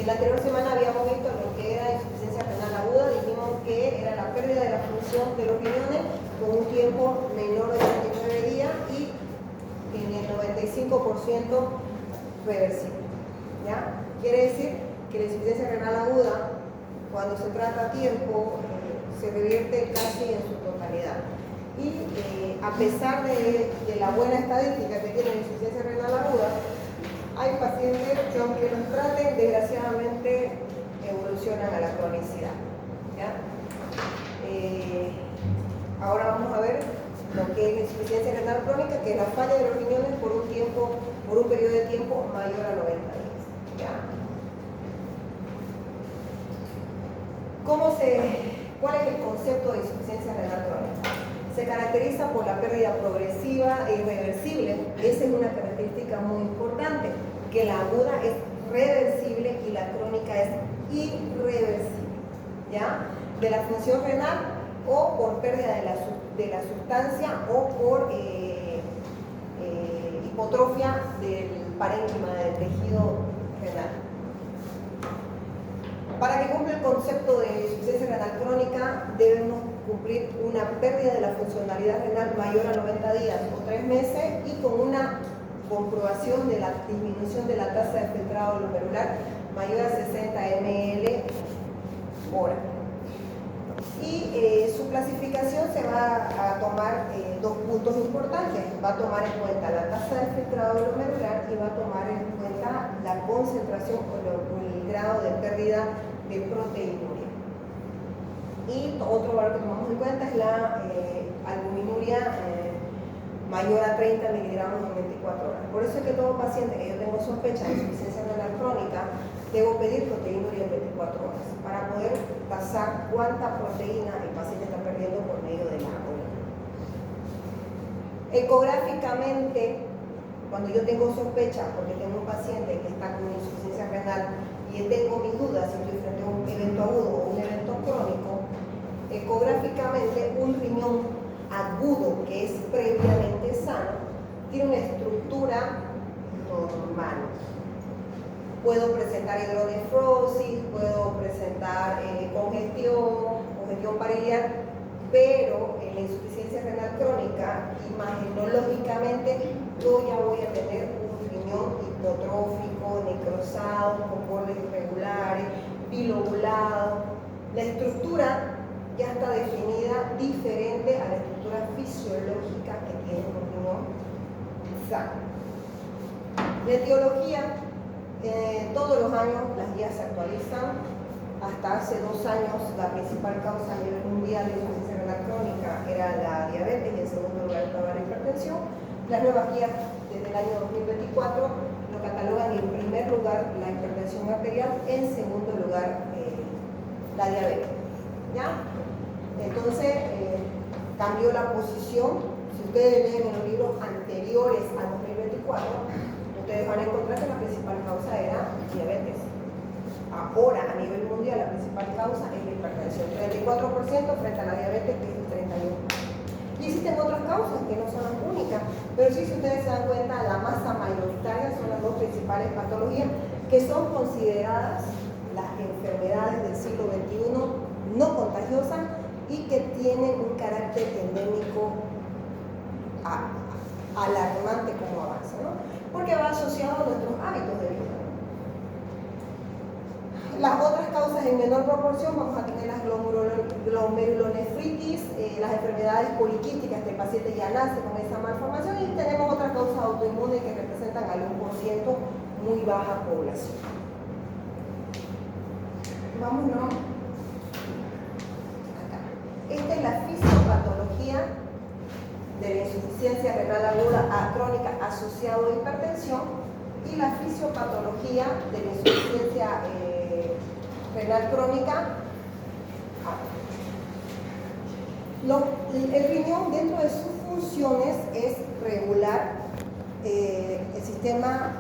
La anterior semana habíamos visto lo que era insuficiencia renal aguda, dijimos que era la pérdida de la función de los riñones con un tiempo menor de 29 días y en el 95% reversible. ¿Ya? Quiere decir que la insuficiencia renal aguda, cuando se trata a tiempo, se revierte casi en su totalidad. Y a pesar de la buena estadística que tiene la insuficiencia renal aguda, hay pacientes que aunque los traten, desgraciadamente evolucionan a la cronicidad. ¿Ya? Ahora vamos a ver lo que es la insuficiencia renal crónica, que es la falla de los riñones por un periodo de tiempo mayor a 90 días. ¿Ya? ¿Cuál es el concepto de insuficiencia renal crónica? Se caracteriza por la pérdida progresiva e irreversible. Esa es una característica muy importante, que la aguda es reversible y la crónica es irreversible, ¿ya? De la función renal o por pérdida de la sustancia o por hipotrofia del parénquima del tejido renal. Para que cumpla el concepto de insuficiencia renal crónica, debemos cumplir una pérdida de la funcionalidad renal mayor a 90 días o 3 meses y con una comprobación de la disminución de la tasa de filtrado glomerular mayor a 60 ml hora. Y su clasificación se va a tomar dos puntos importantes. Va a tomar en cuenta la tasa de filtrado glomerular y va a tomar en cuenta la concentración o el grado de pérdida de proteinuria. Y otro valor que tomamos en cuenta es la albuminuria mayor a 30 miligramos en 24 horas. Por eso es que todo paciente que yo tengo sospecha de insuficiencia renal crónica, debo pedir proteinuria en 24 horas para poder tasar cuánta proteína el paciente está perdiendo por medio del agua. Ecográficamente, cuando yo tengo sospecha, porque tengo un paciente que está con insuficiencia renal y tengo mis dudas si estoy frente a un evento agudo o un evento crónico, ecográficamente un riñón agudo que es previamente sano tiene una estructura normal. Puedo presentar hidronefrosis, puedo presentar congestión pariliar, pero en la insuficiencia renal crónica, imagenológicamente, yo ya voy a tener un riñón hipotrófico, necrosado, con bordes irregulares, bilobulado. La estructura ya está definida diferente a la estructura fisiológica que tiene un riñón sano. La etiología, todos los años las guías se actualizan. Hasta hace 2 años la principal causa a nivel mundial de insuficiencia renal crónica era la diabetes y en segundo lugar estaba la hipertensión. Las nuevas guías desde el año 2024 lo catalogan en primer lugar la hipertensión arterial, en segundo lugar la diabetes. ¿Ya? Entonces cambió la posición. Si ustedes leen en los libros anteriores al 2024, ustedes van a encontrar que la principal causa era diabetes. Ahora, a nivel mundial, la principal causa es la hipertensión, 34% frente a la diabetes, que es el 31%. Y existen otras causas que no son las únicas, pero sí, si ustedes se dan cuenta, la masa mayoritaria son las 2 principales patologías que son consideradas las enfermedades del siglo XXI no contagiosas y que tienen un carácter endémico alarmante como avanza, ¿no? Porque va asociado a nuestros hábitos de vida. Las otras causas en menor proporción vamos a tener las glomerulonefritis, las enfermedades poliquísticas, que el paciente ya nace con esa malformación, y tenemos otras causas autoinmunes que representan al 1%, muy baja población. Vámonos acá. Esta es la fisiopatología de la insuficiencia renal aguda crónica asociada a hipertensión y la fisiopatología de la insuficiencia renal crónica. El riñón, dentro de sus funciones, es regular el sistema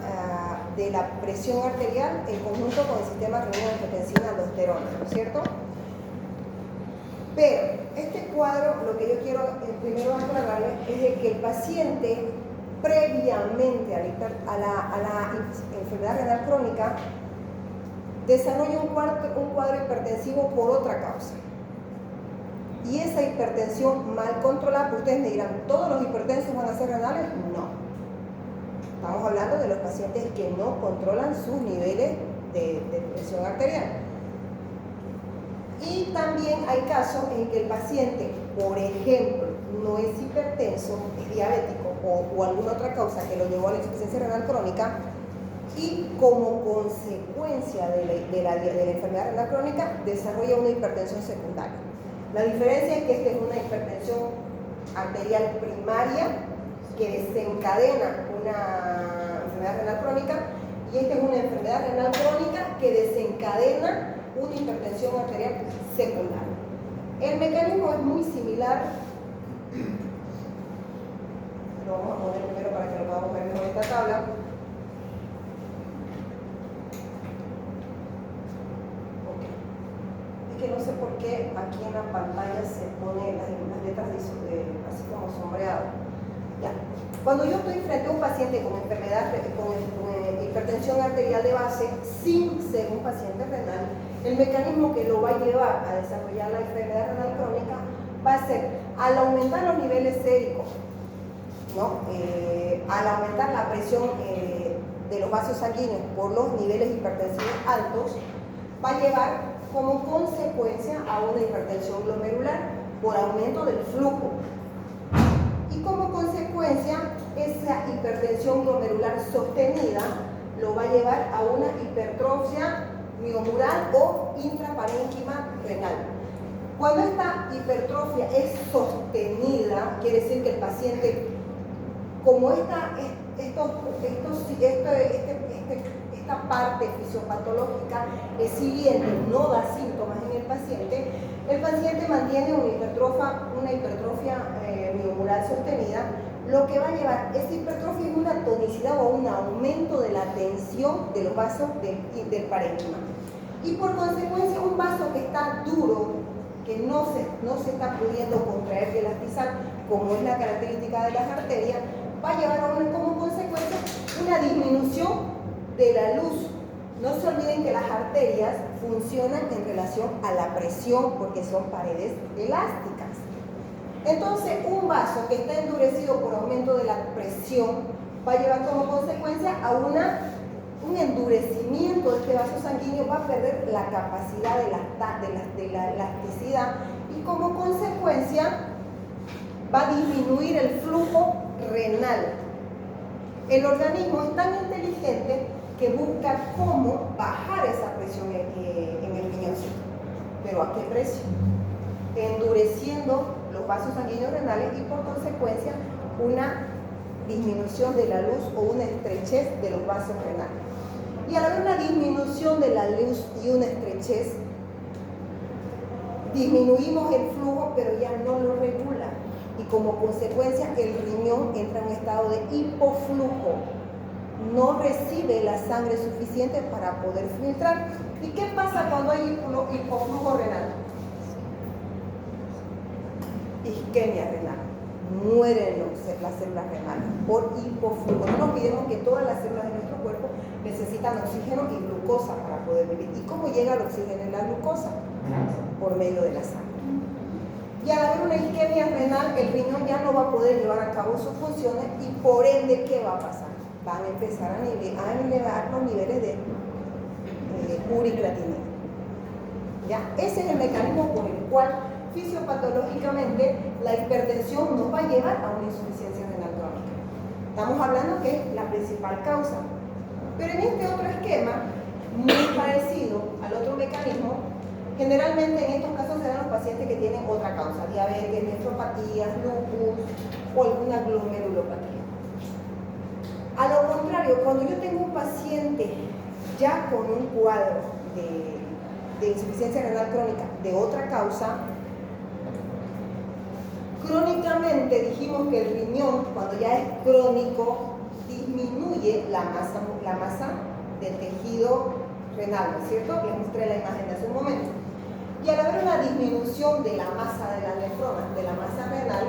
de la presión arterial en conjunto con el sistema renina-angiotensina-aldosterona, ¿no es cierto? Pero este cuadro, lo que yo quiero primero aclararles es de que el paciente previamente a la enfermedad renal crónica desarrolla un cuadro hipertensivo por otra causa. Y esa hipertensión mal controlada, pues ustedes me dirán, ¿todos los hipertensos van a ser renales? No. Estamos hablando de los pacientes que no controlan sus niveles de presión arterial. Y también hay casos en que el paciente, por ejemplo, no es hipertenso, es diabético o alguna otra causa que lo llevó a la insuficiencia renal crónica, y como consecuencia de la enfermedad renal crónica desarrolla una hipertensión secundaria. La diferencia es que esta es una hipertensión arterial primaria que desencadena una enfermedad renal crónica, y esta es una enfermedad renal crónica que desencadena una hipertensión arterial secundaria. El mecanismo es muy similar. Lo vamos a poner primero para que lo podamos ver mejor en esta tabla. Que no sé por qué aquí en la pantalla se ponen las letras así como sombreado. Ya. Cuando yo estoy frente a un paciente con enfermedad, con hipertensión arterial de base, sin ser un paciente renal, el mecanismo que lo va a llevar a desarrollar la enfermedad renal crónica va a ser, al aumentar los niveles séricos, ¿no? Al aumentar la presión de los vasos sanguíneos por los niveles hipertensivos altos, va a llevar como consecuencia a una hipertensión glomerular por aumento del flujo. Y como consecuencia, esa hipertensión glomerular sostenida lo va a llevar a una hipertrofia miomural o intraparénquima renal. Cuando esta hipertrofia es sostenida, quiere decir que el paciente, como esta parte fisiopatológica es siguiente, no da síntomas en el paciente mantiene una hipertrofia miomural sostenida, lo que va a llevar esa hipertrofia es una tonicidad o un aumento de la tensión de los vasos del parénquima. Y por consecuencia, un vaso que está duro, que no se está pudiendo contraer y elastizar, como es la característica de las arterias, va a llevar como consecuencia una disminución de la luz. No se olviden que las arterias funcionan en relación a la presión porque son paredes elásticas. Entonces, un vaso que está endurecido por aumento de la presión va a llevar como consecuencia a un endurecimiento de este vaso sanguíneo, va a perder la capacidad de la elasticidad y como consecuencia va a disminuir el flujo renal. El organismo es tan inteligente que busca cómo bajar esa presión en el riñoncito. ¿Pero a qué precio? Endureciendo los vasos sanguíneos renales y por consecuencia una disminución de la luz o una estrechez de los vasos renales. Y al haber una disminución de la luz y una estrechez, disminuimos el flujo pero ya no lo regula. Y como consecuencia el riñón entra en un estado de hipoflujo. No recibe la sangre suficiente para poder filtrar. ¿Y qué pasa cuando hay hipoflujo renal? Isquemia renal. Mueren las células renales por hipoflujo. No nos olvidemos que todas las células de nuestro cuerpo necesitan oxígeno y glucosa para poder vivir. ¿Y cómo llega el oxígeno y la glucosa? Por medio de la sangre. Y al haber una isquemia renal, el riñón ya no va a poder llevar a cabo sus funciones y por ende, ¿qué va a pasar? Van a empezar a elevar los niveles de uricreatinina. ¿Ya? Ese es el mecanismo por el cual fisiopatológicamente la hipertensión nos va a llevar a una insuficiencia renal crónica. Estamos hablando que es la principal causa. Pero en este otro esquema, muy parecido al otro mecanismo, generalmente en estos casos se dan los pacientes que tienen otra causa, diabetes, nefropatías, lupus o alguna glomerulopatía. A lo contrario, cuando yo tengo un paciente ya con un cuadro de insuficiencia renal crónica de otra causa, crónicamente dijimos que el riñón, cuando ya es crónico, disminuye la masa del tejido renal, ¿no es cierto? Les mostré la imagen de hace un momento. Y al haber una disminución de la masa de las nefronas, de la masa renal,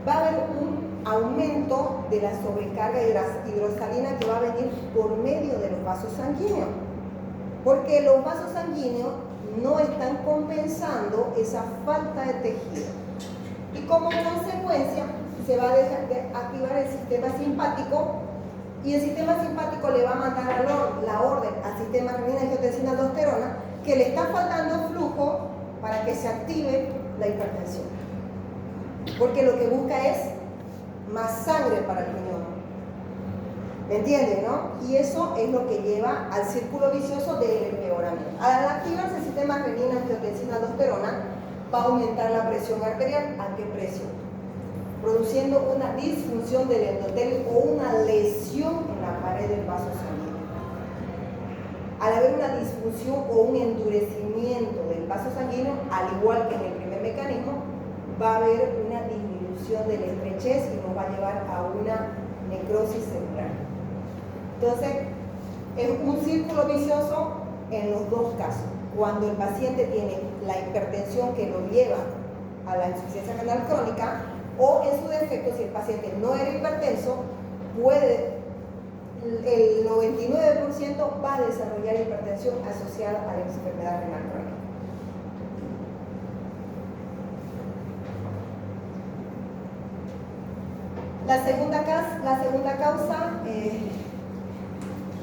va a haber un aumento de la sobrecarga hidrosalina que va a venir por medio de los vasos sanguíneos. porque los vasos sanguíneos no están compensando esa falta de tejido. Y como consecuencia, se va a dejar de activar el sistema simpático, y el sistema simpático le va a mandar la orden al sistema renina-angiotensina-aldosterona que le está faltando flujo para que se active la hipertensión. Porque lo que busca es más sangre para el riñón. ¿Me entienden, no? Y eso es lo que lleva al círculo vicioso del empeoramiento. Al activarse el sistema renina-angiotensina-aldosterona, va a aumentar la presión arterial. ¿A qué precio? Produciendo una disfunción del endotelio o una lesión en la pared del vaso sanguíneo. Al haber una disfunción o un endurecimiento del vaso sanguíneo, al igual que en el primer mecanismo, va a haber una disminución de la estrechez y nos va a llevar a una necrosis celular. Entonces, es un círculo vicioso en los dos casos. Cuando el paciente tiene la hipertensión que lo lleva a la insuficiencia renal crónica, o en su defecto, si el paciente no era hipertenso, el 99% va a desarrollar hipertensión asociada a la enfermedad renal crónica. La segunda causa,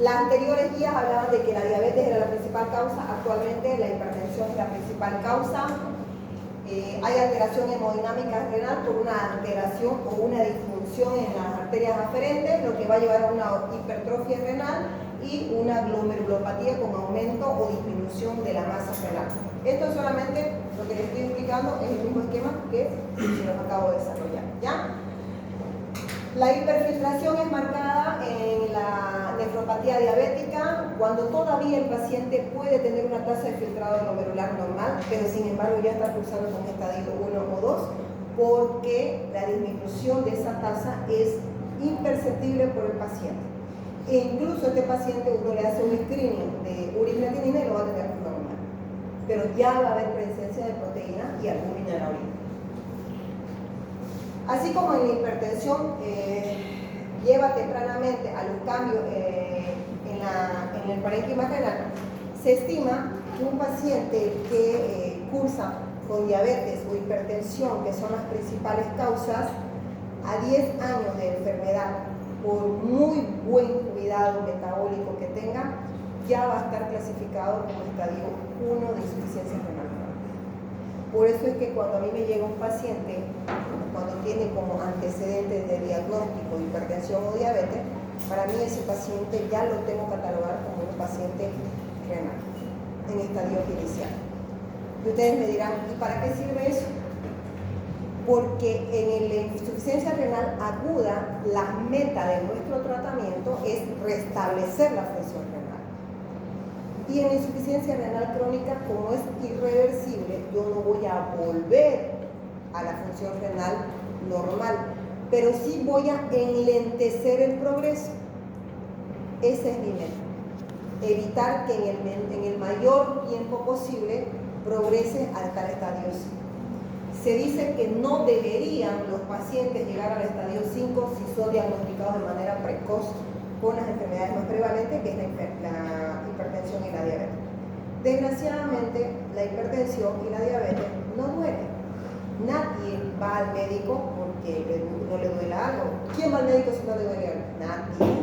las anteriores guías hablaban de que la diabetes era la principal causa. Actualmente la hipertensión es la principal causa. Hay alteración hemodinámica renal por una alteración o una disfunción en las arterias aferentes, lo que va a llevar a una hipertrofia renal y una glomerulopatía con aumento o disminución de la masa renal. Esto solamente lo que les estoy explicando es el mismo esquema que se los acabo de desarrollar, ¿ya? La hiperfiltración es marcada en la nefropatía diabética, cuando todavía el paciente puede tener una tasa de filtrado glomerular normal, pero sin embargo ya está cursando con estadio 1 o 2, porque la disminución de esa tasa es imperceptible por el paciente. E incluso a este paciente uno le hace un screening de ureatinina y lo va a tener normal, pero ya va a haber presencia de proteína y albúmina en la orina. Así como en la hipertensión lleva tempranamente a los cambios en el parénquima renal, se estima que un paciente que cursa con diabetes o hipertensión, que son las principales causas, a 10 años de enfermedad, por muy buen cuidado metabólico que tenga, ya va a estar clasificado como estadio 1 de insuficiencia renal crónica. Por eso es que cuando a mí me llega un paciente, cuando tiene como antecedentes de diagnóstico de hipertensión o diabetes, para mí ese paciente ya lo tengo que catalogar como un paciente renal, en estadio inicial. Y ustedes me dirán, ¿y para qué sirve eso? Porque en la insuficiencia renal aguda, la meta de nuestro tratamiento es restablecer la función renal. Y en la insuficiencia renal crónica, como es irreversible, yo no voy a volver a la función renal normal, pero sí voy a enlentecer el progreso. Ese es mi meta. Evitar que en el mayor tiempo posible progrese al tal estadio 5. Se dice que no deberían los pacientes llegar al estadio 5 si son diagnosticados de manera precoz con las enfermedades más prevalentes, que es la hipertensión y la diabetes. Desgraciadamente, la hipertensión y la diabetes no duelen. Nadie va al médico porque no le duele algo. ¿Quién va al médico si no le duele algo? Nadie.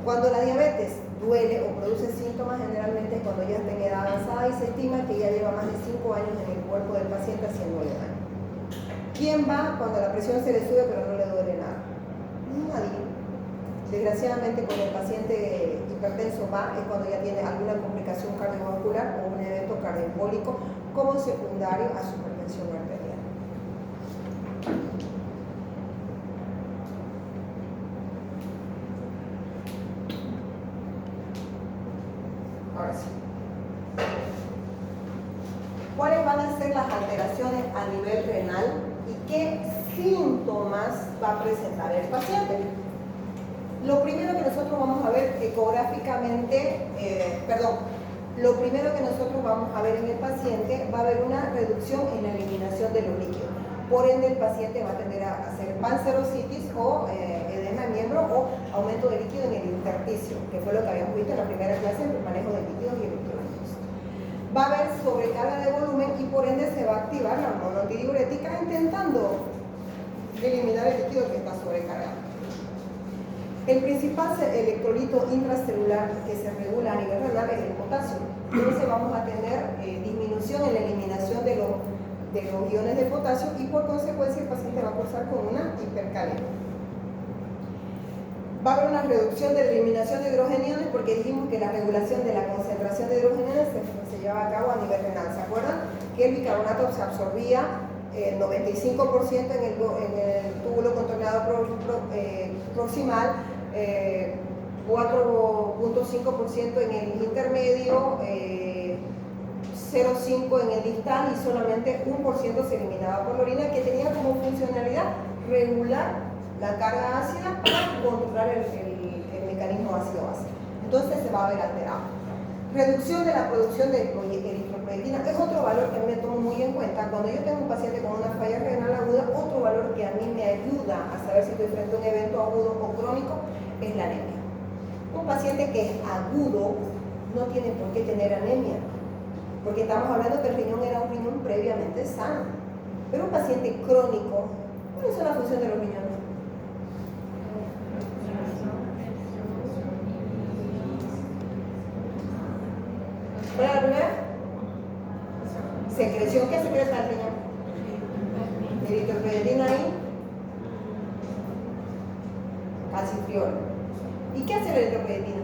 Cuando la diabetes duele o produce síntomas, generalmente es cuando ya está en edad avanzada y se estima que ya lleva más de 5 años en el cuerpo del paciente haciéndole daño. ¿Quién va cuando la presión se le sube pero no le duele nada? Nadie. Desgraciadamente, cuando el paciente hipertenso va es cuando ya tiene alguna complicación cardiovascular o un evento cardioembólico como secundario a su hipertensión arterial. Ahora sí. ¿Cuáles van a ser las alteraciones a nivel renal y qué síntomas va a presentar el paciente? Lo primero que nosotros vamos a ver ecográficamente, lo primero que nosotros vamos a ver en el paciente va a haber una reducción en la eliminación de los líquidos. Por ende, el paciente va a tender a hacer panserositis o edema de miembro o aumento de líquido en el intersticio, que fue lo que habíamos visto en la primera clase, el manejo de líquidos y el sobrecarga de volumen y por ende se va a activar la hormona antidiurética intentando eliminar el líquido que está sobrecargado. El principal electrolito intracelular que se regula a nivel renal es el potasio. Entonces vamos a tener disminución en la eliminación de los iones de potasio y por consecuencia el paciente va a cursar con una hipercalemia. Va a haber una reducción de la eliminación de hidrogeniones porque dijimos que la regulación de la concentración de hidrogeniones se lleva a cabo a nivel renal. ¿Se acuerdan? Que el bicarbonato se absorbía 95% en el túbulo contorneado proximal, 4.5% en el intermedio, 0.5% en el distal y solamente 1% se eliminaba por la orina, que tenía como funcionalidad regular la carga ácida para controlar el mecanismo ácido-base. Entonces se va a ver alterado. Reducción de la producción de eritropoyetina es otro valor que a mí me tomo muy en cuenta. Cuando yo tengo un paciente con una falla renal aguda, otro valor que a mí me ayuda a saber si estoy frente a un evento agudo o crónico es la anemia. Un paciente que es agudo no tiene por qué tener anemia, porque estamos hablando que el riñón era un riñón previamente sano. Pero un paciente crónico, ¿cuál es la función de los riñones? ¿Cuál es la primera? Secreción. ¿Qué secreta el riñón? Eritropoyetina y calcitriol. ¿Y qué hace la eritropoyetina?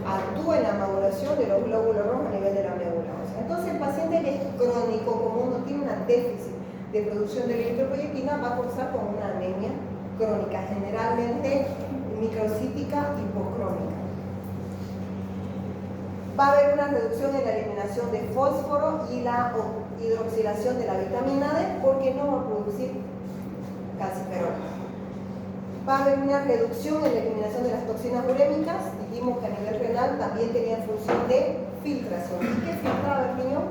Actúa en la maduración de los glóbulos rojos a nivel de la médula ósea. Entonces el paciente que es crónico, como uno tiene una déficit de producción de eritropoyetina, va a cursar con una anemia crónica, generalmente microcítica hipocrónica. Va a haber una reducción en la eliminación de fósforo y la hidroxilación de la vitamina D porque no va a producir calciferol. Va a haber una reducción en la eliminación de las toxinas urémicas. Dijimos que a nivel renal también tenía función de filtración. ¿Y qué filtraba el riñón?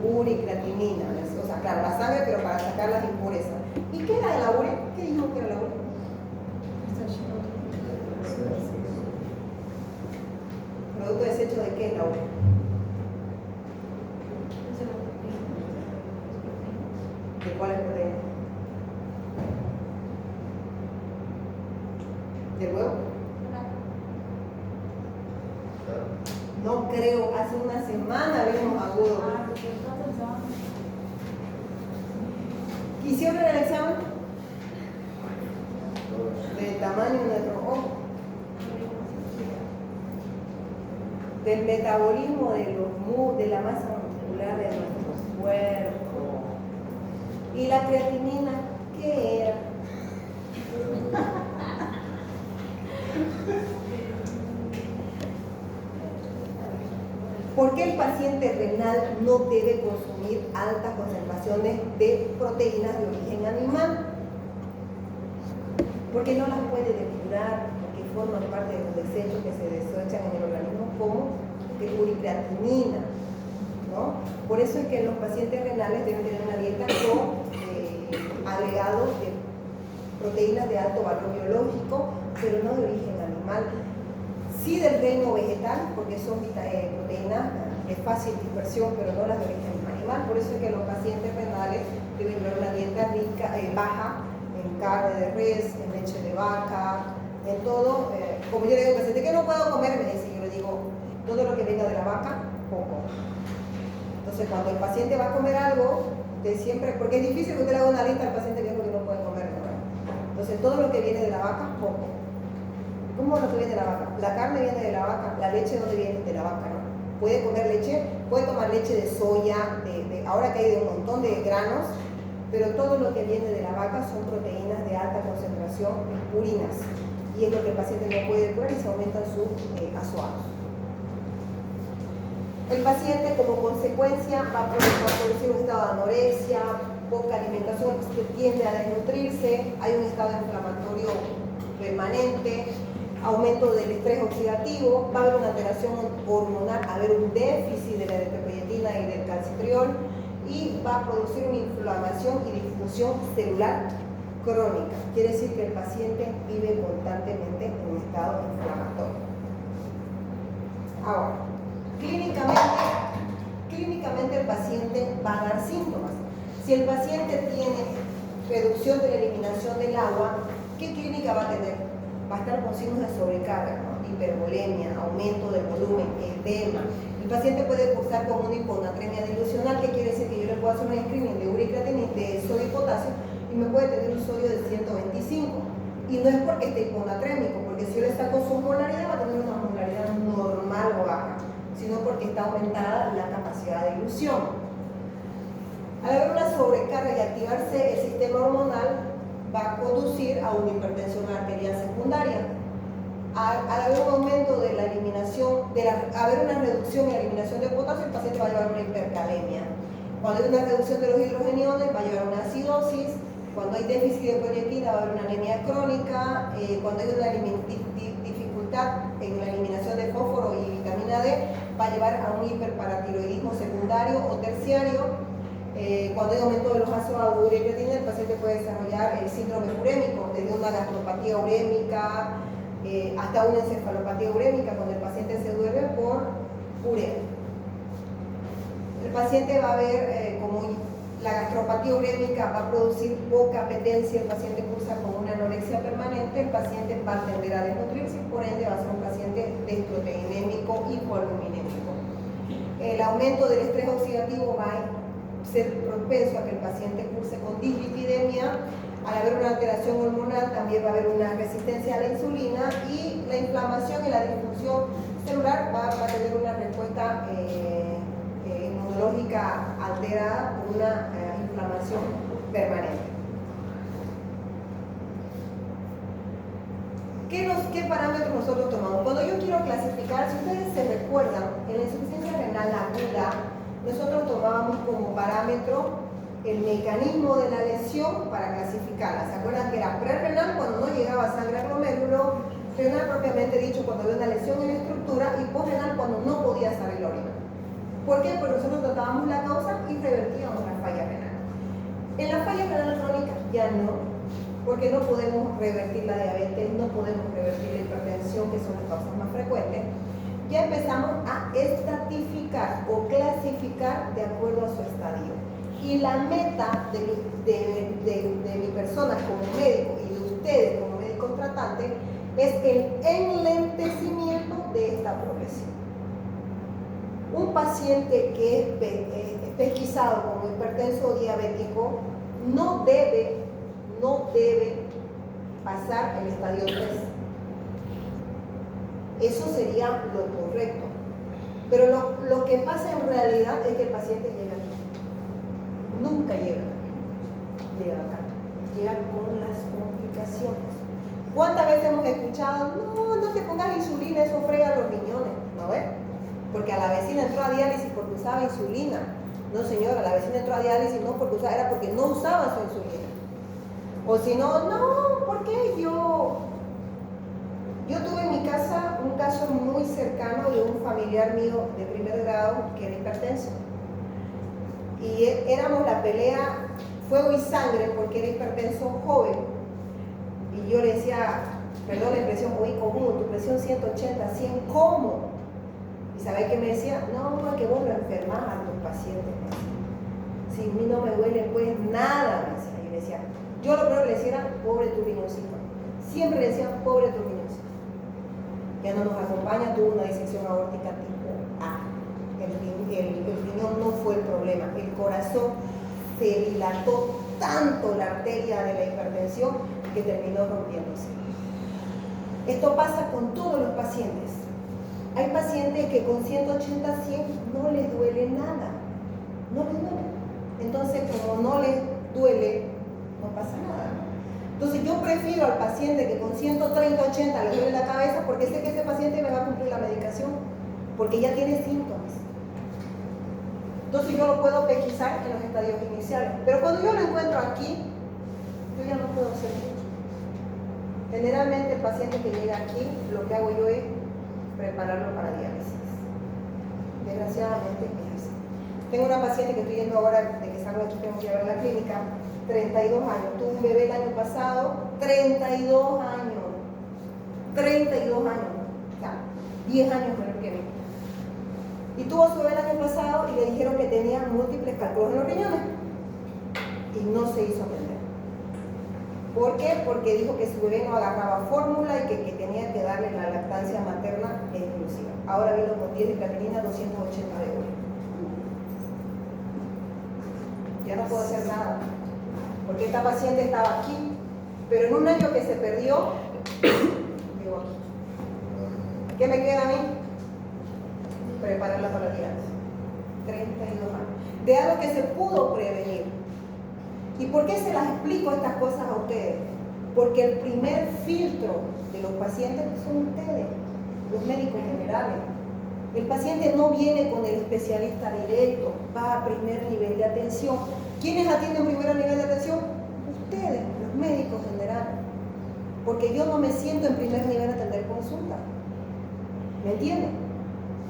Urea y creatinina. O sea, claro, la sangre, pero para sacar las impurezas. ¿Y qué era la urea? ¿Qué dijimos que era la urea? ¿Producto desecho de qué es la urea? ¿De cuál es proteína? ¿Del huevo? No creo, hace una semana vimos agudo. ¿Hicieron el examen? Del tamaño de nuestro ojo. Del metabolismo de la masa muscular de nuestro cuerpo. ¿Y la creatinina qué era? ¿Por qué el paciente renal no debe consumir altas concentraciones de proteínas de origen animal? Porque no las puede depurar, porque forman parte de los desechos que se desechan en el organismo como uricreatinina, ¿no? Por eso es que los pacientes renales deben tener una dieta con agregados de proteínas de alto valor biológico, pero no de origen animal. Sí del reino vegetal, porque son proteínas de fácil dispersión, pero no las de origen animal. Por eso es que los pacientes renales deben tener una dieta rica, baja en carne de res, en leche de vaca, en todo. Como yo le digo al paciente, ¿qué no puedo comer? Me dice, yo le digo, todo lo que venga de la vaca, poco. Entonces, cuando el paciente va a comer algo, de siempre, porque es difícil que usted le haga una lista al paciente que no puede comer, ¿no? Entonces, todo lo que viene de la vaca, poco. ¿Cómo es lo que viene de la vaca? La carne viene de la vaca, la leche ¿dónde viene? De la vaca, ¿no? Puede comer leche, puede tomar leche de soya, ahora que hay de un montón de granos, pero todo lo que viene de la vaca son proteínas de alta concentración purinas, y es lo que el paciente no puede curar y se aumentan sus azuados. El paciente como consecuencia va a producir un estado de anorexia, poca alimentación, que tiende a desnutrirse, hay un estado inflamatorio permanente, aumento del estrés oxidativo, va a haber una alteración hormonal, va a haber un déficit de la eritropoyetina y del calcitriol y va a producir una inflamación y disfunción celular crónica. Quiere decir que el paciente vive constantemente en un estado inflamatorio. Ahora, clínicamente el paciente va a dar síntomas. Si el paciente tiene reducción de la eliminación del agua, ¿qué clínica va a tener? Va a estar con signos de sobrecarga, ¿no? Hipervolemia, aumento del volumen, edema. El paciente puede cursar con una hiponatremia dilucional, que quiere decir que yo le puedo hacer un screening de urea y creatinina, de sodio y potasio, y me puede tener un sodio de 125. Y no es porque esté hiponatrémico, porque si yo le saco su molaridad, va a tener una molaridad normal o baja, sino porque está aumentada la capacidad de dilución. Al haber una sobrecarga y activarse el sistema hormonal, va a conducir a una hipertensión arterial secundaria. Al haber un aumento de la eliminación, haber una reducción en la eliminación de potasio, el paciente va a llevar una hipercalemia. Cuando hay una reducción de los hidrogeniones, va a llevar una acidosis. Cuando hay déficit de proyectina, va a haber una anemia crónica. Cuando hay una dificultad en la eliminación de fósforo y vitamina D, va a llevar a un hiperparatiroidismo secundario o terciario. Cuando hay aumento de los ácidos de urea y creatinina, el paciente puede desarrollar el síndrome urémico, desde una gastropatía urémica hasta una encefalopatía urémica, cuando el paciente se duerme por urea. El paciente va a ver como la gastropatía urémica va a producir poca apetencia, el paciente cursa con una anorexia permanente, el paciente va a tender a desnutrirse y por ende va a ser un paciente desproteinémico y hipoalbuminémico. El aumento del estrés oxidativo va a ser propenso a que el paciente curse con dislipidemia. Al haber una alteración hormonal también va a haber una resistencia a la insulina y la inflamación y la disfunción celular va a tener una respuesta inmunológica alterada por una inflamación permanente. ¿Qué parámetros nosotros tomamos? Cuando yo quiero clasificar, si ustedes se recuerdan, en la insuficiencia renal aguda, nosotros tomábamos como parámetro el mecanismo de la lesión para clasificarla. ¿Se acuerdan que era prerrenal cuando no llegaba sangre al glomérulo, renal propiamente dicho cuando había una lesión en la estructura y posrenal cuando no podía salir la orina? ¿Por qué? Porque nosotros tratábamos la causa y revertíamos la falla renal. En la falla renal crónica ya no, porque no podemos revertir la diabetes, no podemos revertir la hipertensión, que son las causas más frecuentes. Ya empezamos a estratificar o clasificar de acuerdo a su estadio. Y la meta de mi persona como médico y de ustedes como médicos tratantes es el enlentecimiento de esta progresión. Un paciente que es pesquisado como hipertenso o diabético no debe pasar el estadio 3. Eso sería lo correcto. Pero lo que pasa en realidad es que el paciente llega aquí. Nunca llega acá. Llega con las complicaciones. ¿Cuántas veces hemos escuchado? No te pongas insulina, eso frega los riñones. ¿No ves? Porque a la vecina entró a diálisis porque usaba insulina. No, señora, la vecina entró a diálisis no porque usaba, era porque no usaba su insulina. O si no, ¿por qué? Yo tuve en mi casa un caso muy cercano de un familiar mío de primer grado que era hipertenso. Y éramos la pelea fuego y sangre porque era hipertenso joven. Y yo le decía, perdón la expresión muy común, tu presión 180, 100, ¿cómo? ¿Y sabés qué me decía? No, que vos lo enfermás a tus pacientes. Si a mí no me duele, pues nada, me decía. Y le decía, yo lo primero que le decía era, pobre tu riñoncito. Siempre le decía, pobre tu riñoncito. Ya no nos acompaña, tuvo una disección aórtica tipo A. El riñón no fue el problema. El corazón se dilató tanto la arteria de la hipertensión que terminó rompiéndose. Esto pasa con todos los pacientes. Hay pacientes que con 180, 100 no les duele nada. No les duele. Entonces, como no les duele, no pasa nada. Entonces, yo prefiero al paciente que con 130, 80 le duele la cabeza porque sé que ese paciente me va a cumplir la medicación porque ya tiene síntomas. Entonces, yo lo puedo pesquisar en los estadios iniciales. Pero cuando yo lo encuentro aquí, yo ya no puedo hacer mucho. Generalmente, el paciente que llega aquí, lo que hago yo es prepararlo para diálisis. Desgraciadamente es así. Tengo una paciente que estoy yendo ahora, de que salgo de aquí, tengo que llevar a la clínica, 32 años. Tuve un bebé el año pasado, 32 años. 32 años. O sea, 10 años menor que mí. Y tuvo su bebé el año pasado y le dijeron que tenía múltiples cálculos en los riñones. Y no se hizo atender. ¿Por qué? Porque dijo que su bebé no agarraba fórmula y que tenía que darle la lactancia materna exclusiva. Ahora vino con 10 de creatinina, 280 de urea. Ya no puedo hacer nada, porque esta paciente estaba aquí, pero en un año que se perdió, digo aquí. ¿Qué me queda a mí? Prepararla para la diálisis. 32 años. De algo que se pudo prevenir. ¿Y por qué se las explico estas cosas a ustedes? Porque el primer filtro de los pacientes son ustedes, los médicos generales. El paciente no viene con el especialista directo, va a primer nivel de atención. ¿Quiénes atienden primer nivel de atención? Ustedes, los médicos generales. Porque yo no me siento en primer nivel a atender consulta. ¿Me entienden?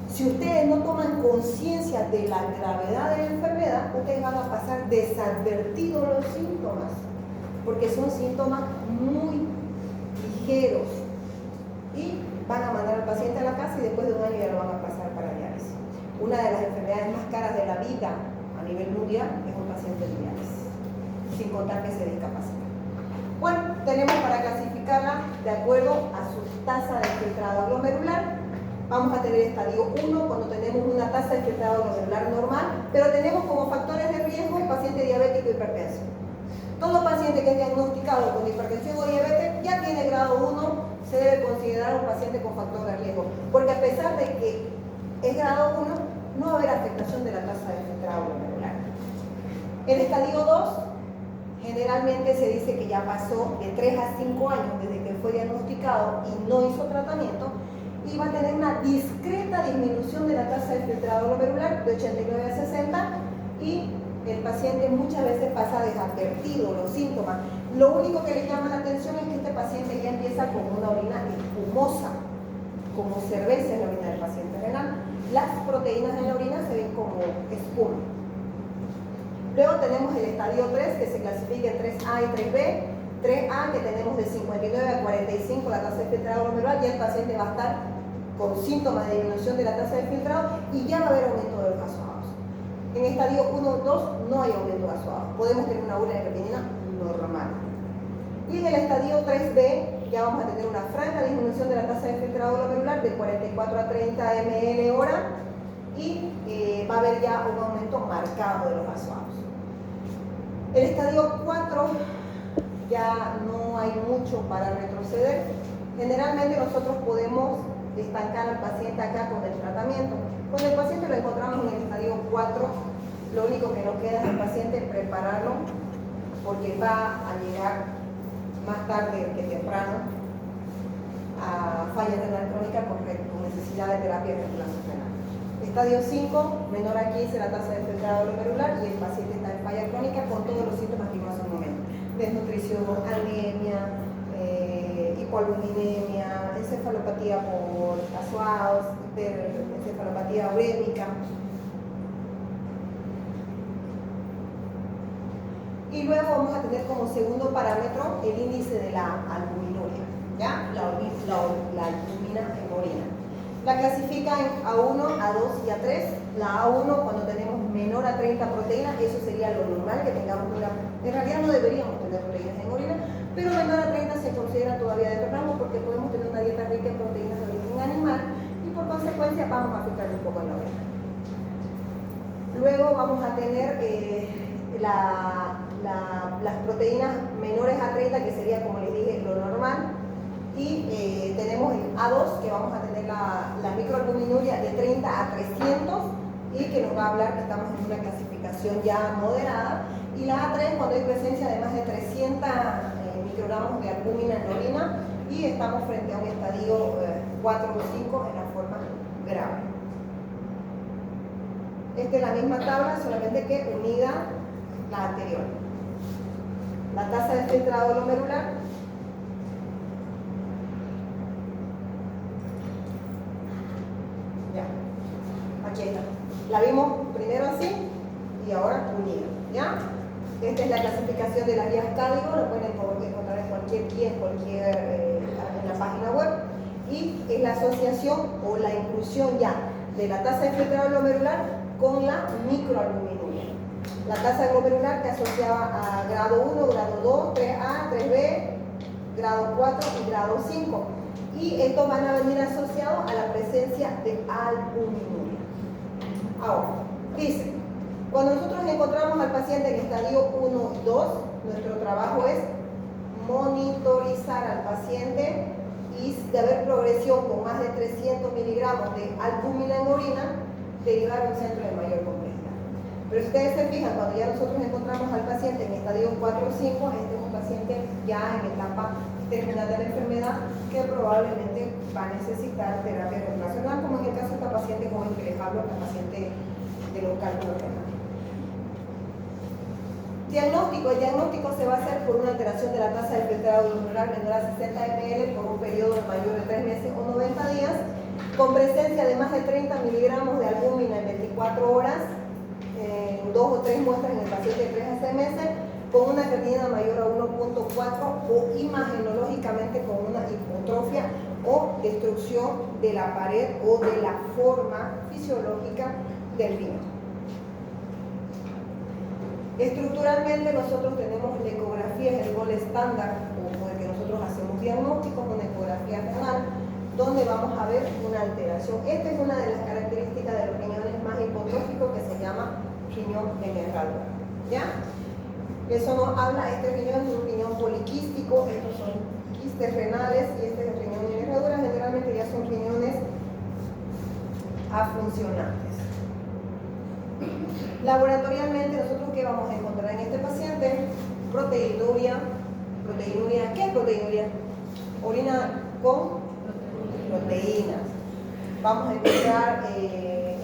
Si ustedes no toman conciencia de la gravedad de la enfermedad, ustedes van a pasar desadvertidos los síntomas, porque son síntomas muy ligeros. Y van a mandar al paciente a la casa y después de un año ya lo van a pasar para diálisis. Una de las enfermedades más caras de la vida a nivel mundial es un paciente de diálisis, sin contar que se discapacita. Bueno, tenemos para clasificarla de acuerdo a su tasa de filtrado glomerular. Vamos a tener estadio 1 cuando tenemos una tasa de filtrado glomerular normal, pero tenemos como factores de riesgo el paciente diabético y hipertenso. Todo paciente que es diagnosticado con hipertensión o diabetes ya tiene grado 1, se debe considerar un paciente con factor de riesgo, porque a pesar de que es grado 1, no va a haber afectación de la tasa de filtrado glomerular. El estadio 2 generalmente se dice que ya pasó de 3 a 5 años desde que fue diagnosticado y no hizo tratamiento, y va a tener una discreta disminución de la tasa de filtrado glomerular de 89 a 60, y el paciente muchas veces pasa desadvertido los síntomas. Lo único que le llama la atención es que este paciente ya empieza con una orina espumosa, como cerveza en la orina del paciente renal. Las proteínas en la orina se ven como espuma. Luego tenemos el estadio 3, que se clasifica en 3A y 3B. 3A, que tenemos de 59 a 45 la tasa de filtrado glomerular, y el paciente va a estar con síntomas de disminución de la tasa de filtrado y ya va a haber aumento de los vasoados. En estadio 1 o 2 no hay aumento de vasoados, podemos tener una urea de creatinina normal. Y en el estadio 3B ya vamos a tener una franca disminución de la tasa de filtrado glomerular de 44 a 30 ml hora, y va a haber ya un aumento marcado de los vasoados. El estadio 4 ya no hay mucho para retroceder. Generalmente nosotros podemos estancar al paciente acá con el tratamiento. Cuando el paciente lo encontramos en el estadio 4, lo único que nos queda es el paciente prepararlo, porque va a llegar más tarde que temprano a falla renal crónica con necesidad de terapia de reemplazo renal. Estadio 5, menor a 15 la tasa de filtrado glomerular, y el paciente está en falla crónica con todos los síntomas que vimos hace un momento: desnutrición, anemia, hipoalbuminemia, encefalopatía por vasoados, encefalopatía urémica. Y luego vamos a tener como segundo parámetro el índice de la albuminuria, ¿ya? La albumina en orina. La clasifica en A1, A2 y A3. La A1, cuando tenemos menor a 30 proteínas, eso sería lo normal, que tengamos una... En realidad no deberíamos tener proteínas en orina, pero menor a 30 se considera todavía de rango, porque podemos tener una dieta rica en proteínas de origen animal y por consecuencia vamos a filtrar un poco en la orina. Luego vamos a tener las proteínas menores a 30, que sería, como les dije, lo normal. Y tenemos el A2, que vamos a tener la microalbuminuria de 30 a 300, y que nos va a hablar que estamos en una clasificación ya moderada. Y la A3, cuando hay presencia de más de 300 microgramos de albúmina en la orina, y estamos frente a un estadio 4 o 5 en la forma grave. Esta es la misma tabla, solamente que unida la anterior. La tasa de filtrado glomerular. Ya, aquí está. La vimos primero así y ahora unida, ¿ya? Esta es la clasificación de las guías CADIGO, lo pueden encontrar en cualquier guía, en la página web. Y es la asociación o la inclusión ya de la tasa de filtrado glomerular con la microalbuminuria. La tasa glomerular que asociaba a grado 1, grado 2, 3A, 3B, grado 4 y grado 5. Y estos van a venir asociados a la presencia de albuminuria. Ahora, dice, cuando nosotros encontramos al paciente en estadio 1 y 2, nuestro trabajo es monitorizar al paciente y de haber progresión con más de 300 miligramos de albúmina en orina, derivar a un centro de mayor complejidad. Pero si ustedes se fijan, cuando ya nosotros encontramos al paciente en estadio 4 o 5, este es un paciente ya en etapa terminal de la enfermedad que probablemente va a necesitar terapia relacional, como en el caso de esta paciente joven que les hablo, la paciente de los cálculos renales. Diagnóstico. El diagnóstico se va a hacer por una alteración de la tasa de filtrado glomerular menor a 60 ml por un periodo mayor de 3 meses o 90 días, con presencia de más de 30 miligramos de albúmina en 24 horas, en 2 o 3 muestras en el paciente de 3 a 6 meses, con una creatinina mayor a 1.4 o imagenológicamente con una hipotrofia o destrucción de la pared o de la forma fisiológica del riñón. Estructuralmente nosotros tenemos la ecografía, es el gol estándar con el que nosotros hacemos diagnósticos, una ecografía renal, donde vamos a ver una alteración. Esta es una de las características de los riñones más hipotróficos que se llama riñón en herradura. ¿Ya? Eso nos habla, este riñón es un riñón poliquístico, estos son quistes renales y este es el riñón en herradura, generalmente ya son riñones afuncionantes. Laboratorialmente, nosotros ¿qué vamos a encontrar en este paciente? Proteinuria. ¿Qué es proteinuria? Orina con proteínas. Vamos a encontrar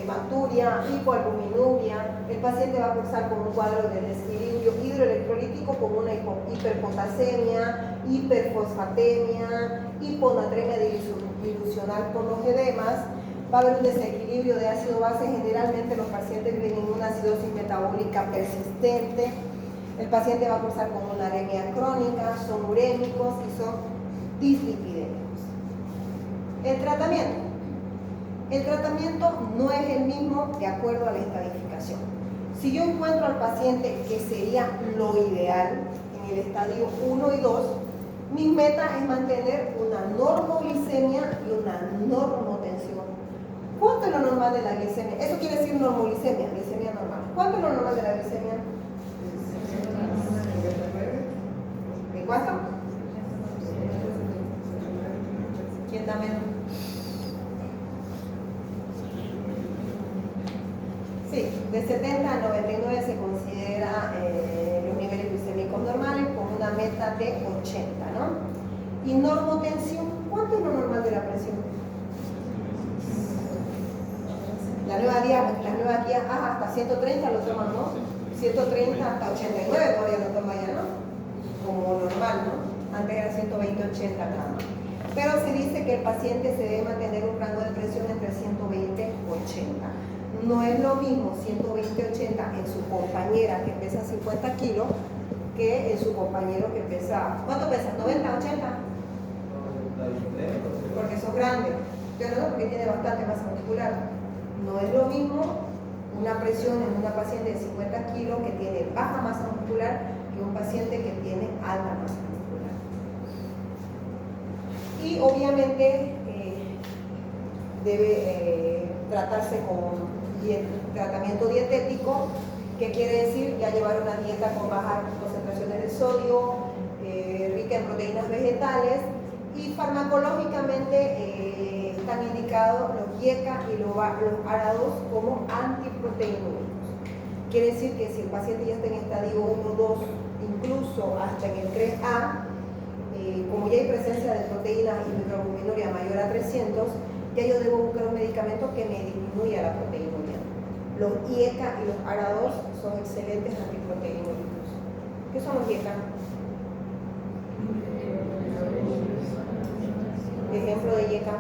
hematuria, hipoalbuminuria. El paciente va a cursar con un cuadro de desequilibrio hidroelectrolítico con una hiperpotasemia, hiperfosfatemia, hiponatremia dilucional por los edemas. Va a haber un desequilibrio de ácido-base. Generalmente los pacientes viven en una acidosis metabólica persistente. El paciente va a cursar con una anemia crónica, son urémicos y son dislipidémicos. El tratamiento. El tratamiento no es el mismo de acuerdo a la estadificación. Si yo encuentro al paciente, que sería lo ideal, en el estadio 1 y 2, mi meta es mantener una normoglicemia y una normotensión. ¿Cuánto es lo normal de la glicemia? Eso quiere decir normoglicemia, glicemia normal. ¿Cuánto es lo normal de la glicemia? ¿De cuánto? ¿Quién da menos? Sí, de 70 a 99 se considera los niveles glicémicos normales con una meta de 80, ¿no? Y normotensión, ¿cuánto es lo normal de la presión? La nueva guía hasta 130 lo toman, ¿no? 130 hasta 89 todavía lo toman ya, ¿no? Como normal, ¿no? Antes era 120-80 nada más. Pero se dice que el paciente se debe mantener un rango de presión entre 120 y 80. No es lo mismo 120-80 en su compañera que pesa 50 kilos que en su compañero que pesa, ¿cuánto pesa? ¿90, 80? Porque son grandes. Pero no, porque tiene bastante masa muscular. No es lo mismo una presión en una paciente de 50 kilos que tiene baja masa muscular que un paciente que tiene alta masa muscular. Y obviamente debe tratarse con tratamiento dietético, que quiere decir ya llevar una dieta con bajas concentraciones de sodio, rica en proteínas vegetales, y farmacológicamente están indicados los IECA y los ARA2 como antiproteinúricos. Quiere decir que si el paciente ya está en estadio 1, 2, incluso hasta en el 3A, como ya hay presencia de proteínas y microalbuminuria mayor a 300, ya yo debo buscar un medicamento que me disminuya la proteinuria. Los IECA y los ARA2 son excelentes antiproteinúricos. ¿Qué son los IECA? Ejemplo de IECA.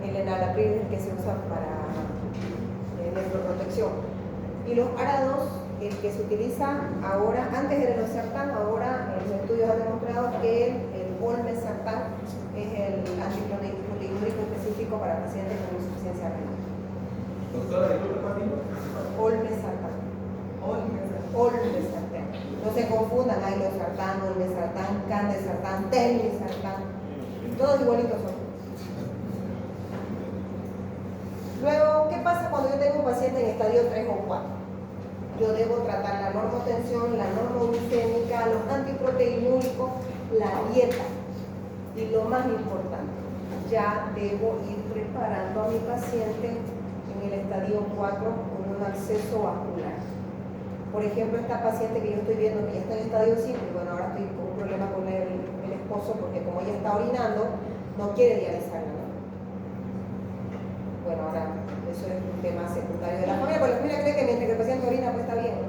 El enalapril es el que se usa para nefroprotección. Y los ARA2, el que se utiliza ahora, antes era el losartán, ahora los estudios han demostrado que el olmesartán es el antiproteinúrico específico crónico para pacientes con insuficiencia renal. Doctora, disculpe, Patino. Olmesartán. Olmesartán. No se confundan, hay losartán, olmesartán, candesartán, telmisartán. Todos igualitos son. Luego, ¿qué pasa cuando yo tengo un paciente en estadio 3 o 4? Yo debo tratar la normotensión, la normoglucémica, los antiproteinúricos, la dieta. Y lo más importante, ya debo ir preparando a mi paciente en el estadio 4 con un acceso vascular. Por ejemplo, esta paciente que yo estoy viendo que ya está en estadio 5, y bueno, ahora estoy con un problema con el esposo porque como ella está orinando, no quiere dializarla, ¿no? Bueno, ahora eso es un tema secundario de la familia, porque la familia cree que mientras que el paciente orina pues está bien, ¿no?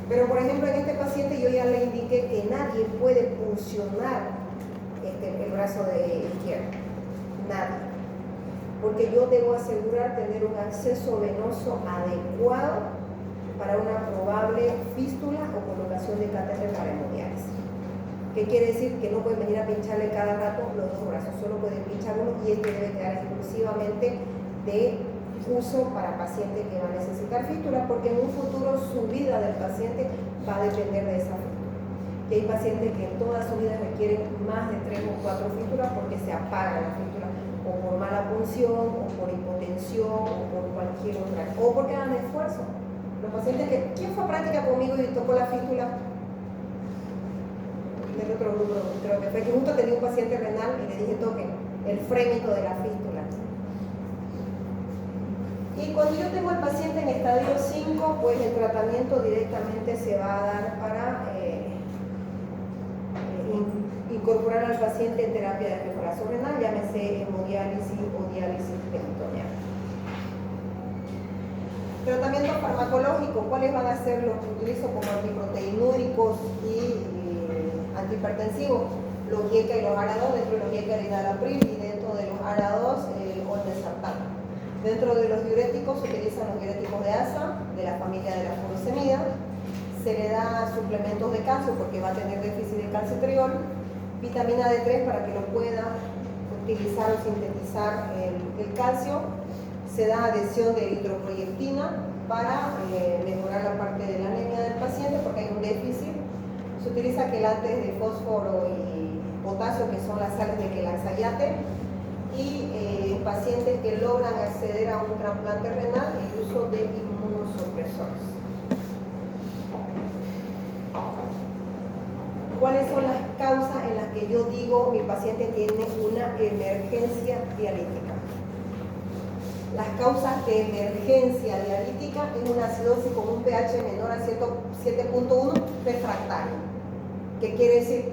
Pero por ejemplo en este paciente yo ya le indiqué que nadie puede funcionar el brazo izquierdo, nadie, porque yo debo asegurar tener un acceso venoso adecuado para una probable fístula o colocación de catéter para hemodiálisis. ¿Qué quiere decir? Que no pueden venir a pincharle cada rato los dos brazos, solo pueden pinchar uno y este debe quedar exclusivamente de uso para pacientes que van a necesitar fístula, porque en un futuro su vida del paciente va a depender de esa fístula. Y hay pacientes que en toda su vida requieren más de 3 o 4 fístulas porque se apaga la fístula, o por mala punción, o por hipotensión, o por cualquier otra, o porque dan esfuerzo. Los pacientes que, ¿quién fue a práctica conmigo y tocó la fístula? Del otro grupo, creo que fue que justo tenía un paciente renal y le dije toque el frémito de la fístula. Y cuando yo tengo al paciente en estadio 5, pues el tratamiento directamente se va a dar para incorporar al paciente en terapia de reemplazo renal, llámese hemodiálisis o diálisis peritoneal. Tratamiento farmacológico, ¿cuáles van a ser los que utilizo como antiproteinúricos y antihipertensivos? Los YECA y los ARA2, dentro de los YECA el enalapril y dentro de los ARA2 el olmesartán. Dentro de los diuréticos se utilizan los diuréticos de ASA, de la familia de la furosemida. Se le da suplementos de calcio porque va a tener déficit de calcitriol. Vitamina D3 para que lo pueda utilizar o sintetizar el calcio. Se da adhesión de eritroproyectina para mejorar la parte de la anemia del paciente porque hay un déficit. Se utiliza quelates de fósforo y potasio, que son las sales de quelaxayate, y pacientes que logran acceder a un trasplante renal, el uso de inmunosupresores. ¿Cuáles son las causas en las que yo digo mi paciente tiene una emergencia dialítica? Las causas de emergencia dialítica es una acidosis con un pH menor a 7.1 refractario. ¿Qué quiere decir?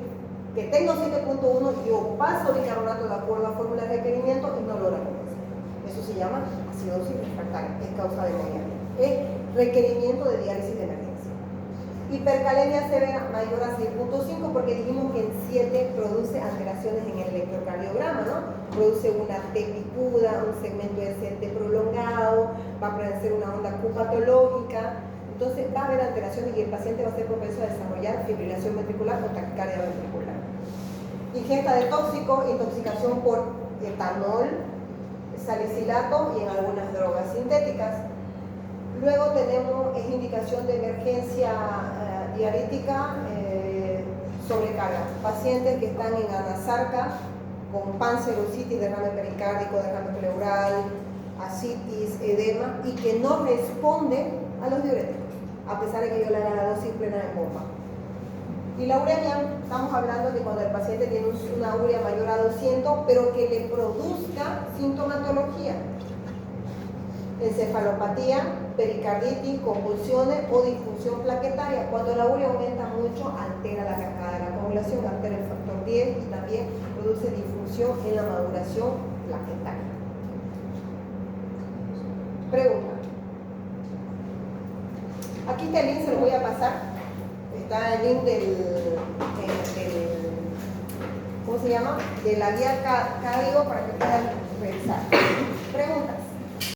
Que tengo 7.1 y yo paso bicarbonato de acuerdo a fórmula de requerimiento y no lo reconozco. Eso se llama acidosis refractaria, es causa de hemodiálisis. Es requerimiento de diálisis de emergencia. Hipercalemia severa mayor a 6.5 porque dijimos que en 7 produce alteraciones en el electrocardiograma, ¿no? Produce una T picuda, un segmento ST prolongado, va a aparecer una onda Q patológica, entonces va a haber alteraciones y el paciente va a ser propenso a desarrollar fibrilación ventricular o taquicardia ventricular. Ingesta de tóxicos, intoxicación por etanol, salicilato y en algunas drogas sintéticas. Luego tenemos indicación de emergencia dialítica, sobrecarga. Pacientes que están en anasarca, con panserositis, derrame pericárdico, derrame pleural, ascitis, edema, y que no responden a los diuréticos, a pesar de que yo le haga la dosis plena de bomba. Y la uremia, estamos hablando de cuando el paciente tiene una urea mayor a 200, pero que le produzca sintomatología. Encefalopatía, pericarditis, convulsiones o disfunción plaquetaria. Cuando la urea aumenta mucho, altera la cascada de la coagulación, altera el factor 10 y también produce disfunción en la maduración plaquetaria. Pregunta. Aquí está el link, se lo voy a pasar. Está el link ¿cómo se llama? De la guía cardio para que puedan revisar. Preguntas.